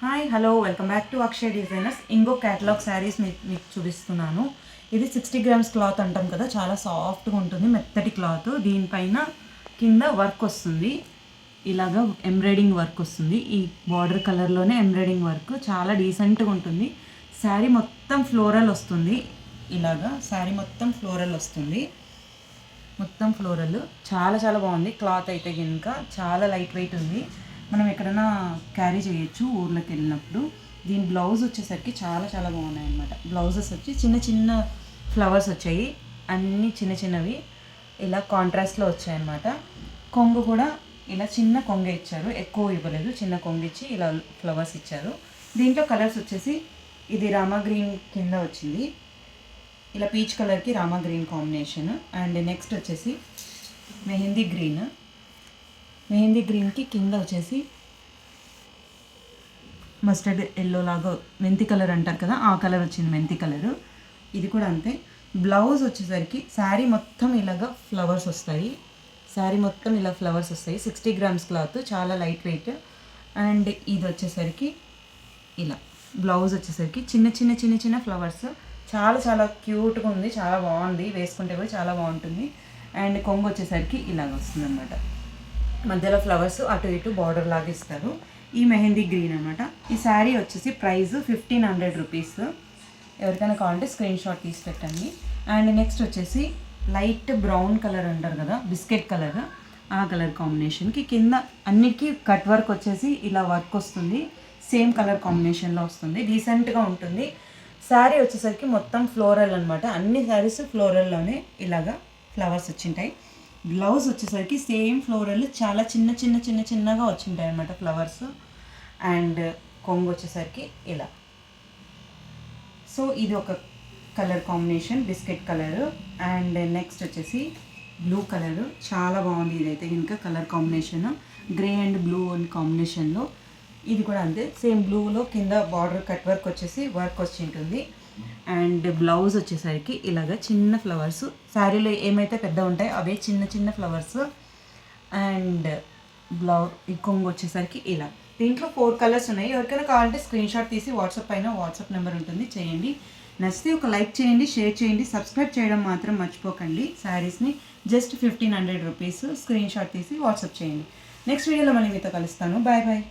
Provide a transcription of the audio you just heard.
Hi hello welcome back to Akshay designers. ఇంకో catalogue saris మీకు చూపిస్తున్నాను. ఇది 60 గ్రామ్స్ క్లాత్ అంటాం కదా, చాలా సాఫ్ట్గా ఉంటుంది, మెత్తటి క్లాత్. దీనిపైన కింద వర్క్ వస్తుంది, ఇలాగా ఎంబ్రాయిడింగ్ వర్క్ వస్తుంది. ఈ బార్డర్ కలర్లోనే ఎంబ్రాయిడింగ్ వర్క్ చాలా డీసెంట్గా ఉంటుంది. శారీ మొత్తం ఫ్లోరల్ వస్తుంది, ఇలాగా శారీ మొత్తం ఫ్లోరల్ వస్తుంది, మొత్తం ఫ్లోరల్. చాలా చాలా బాగుంది క్లాత్ అయితే కనుక. చాలా లైట్ వెయిట్ ఉంది, మనం ఎక్కడైనా క్యారీ చేయొచ్చు ఊర్లోకి వెళ్ళినప్పుడు. దీని బ్లౌజ్ వచ్చేసరికి చాలా చాలా బాగున్నాయి అన్నమాట. బ్లౌజెస్ వచ్చి చిన్న చిన్న ఫ్లవర్స్ వచ్చాయి, అన్నీ చిన్న చిన్నవి ఇలా కాంట్రాస్ట్లో వచ్చాయన్నమాట. కొంగు కూడా ఇలా చిన్న కొంగ ఇచ్చారు, ఎక్కువ ఇవ్వలేదు, చిన్న కొంగు ఇచ్చి ఇలా ఫ్లవర్స్ ఇచ్చారు. దీంట్లో కలర్స్ వచ్చేసి ఇది రామా గ్రీన్ కింద వచ్చింది, ఇలా పీచ్ కలర్కి Rama green combination. And next వచ్చేసి మెహందీ గ్రీన్, మెహందీ గ్రీన్కి కింద వచ్చేసి మస్టర్డ్ ఎల్లో లాగా మెంతి కలర్ అంటారు కదా, ఆ కలర్ వచ్చింది, మెంతి కలరు. ఇది కూడా అంతే. బ్లౌజ్ వచ్చేసరికి శారీ మొత్తం ఇలాగా ఫ్లవర్స్ వస్తాయి, శారీ మొత్తం ఇలా ఫ్లవర్స్ వస్తాయి. 60 గ్రామ్స్ క్లాత్, చాలా లైట్ వెయిట్. అండ్ ఇది వచ్చేసరికి ఇలా బ్లౌజ్ వచ్చేసరికి చిన్న చిన్న చిన్న చిన్న ఫ్లవర్స్, చాలా చాలా క్యూట్గా ఉంది, చాలా బాగుంది, వేసుకుంటే కూడా చాలా బాగుంటుంది. అండ్ కొంగు వచ్చేసరికి ఇలాగ వస్తుంది అనమాట, మధ్యలో ఫ్లవర్స్ అటు ఇటు బార్డర్ లాగా ఇస్తారు. ఈ మెహందీ గ్రీన్ అనమాట. ఈ శారీ వచ్చేసి ప్రైస్ 1500 రూపీస్. ఎవరికైనా కావాలంటే స్క్రీన్ షాట్ తీసి పెట్టండి. అండ్ నెక్స్ట్ వచ్చేసి లైట్ బ్రౌన్ కలర్ అంటారు కదా, బిస్కెట్ కలర్, ఆ కలర్ కాంబినేషన్కి కింద అన్నిటికీ కట్ వర్క్ వచ్చేసి ఇలా వర్క్ వస్తుంది, సేమ్ కలర్ కాంబినేషన్లో వస్తుంది, డీసెంట్గా ఉంటుంది. శారీ వచ్చేసరికి మొత్తం ఫ్లోరల్ అనమాట, అన్ని శారీస్ ఫ్లోరల్లోనే ఇలాగా ఫ్లవర్స్ వచ్చింటాయి. బ్లౌజ్ వచ్చేసరికి సేమ్ ఫ్లోరల్, చాలా చిన్న చిన్న చిన్న చిన్నగా వచ్చింటాయి అన్నమాట ఫ్లవర్స్. అండ్ కొంగు వచ్చేసరికి ఇలా. సో ఇది ఒక colour combination, biscuit colour. And next వచ్చేసి బ్లూ కలర్, చాలా బాగుంది ఇదైతే ఇంకా colour combination, grey and blue కాంబినేషన్లో. ఇది కూడా అంతే, సేమ్ బ్లూలో కింద బార్డర్ కట్ వర్క్ వచ్చేసి వర్క్ వచ్చి ఉంటుంది. అండ్ బ్లౌజ్ వచ్చేసరికి ఇలాగ చిన్న ఫ్లవర్స్, శారీలో ఏమైతే పెద్ద ఉంటాయో అవే చిన్న చిన్న ఫ్లవర్స్. అండ్ ఈ కొంగు వచ్చేసరికి ఇలా. దీంట్లో 4 కలర్స్ ఉన్నాయి, ఎవరికైనా కావాలంటే స్క్రీన్ షాట్ తీసి వాట్సాప్ పైన వాట్సాప్ నెంబర్ ఉంటుంది, చేయండి. నచ్చితే ఒక లైక్ చేయండి, షేర్ చేయండి, సబ్స్క్రైబ్ చేయడం మాత్రం మర్చిపోకండి. శారీస్ని జస్ట్ 1500 రూపీస్, స్క్రీన్ షాట్ తీసి వాట్సాప్ చేయండి. నెక్స్ట్ వీడియోలో మళ్ళీ మీతో కలుస్తాను. Bye bye.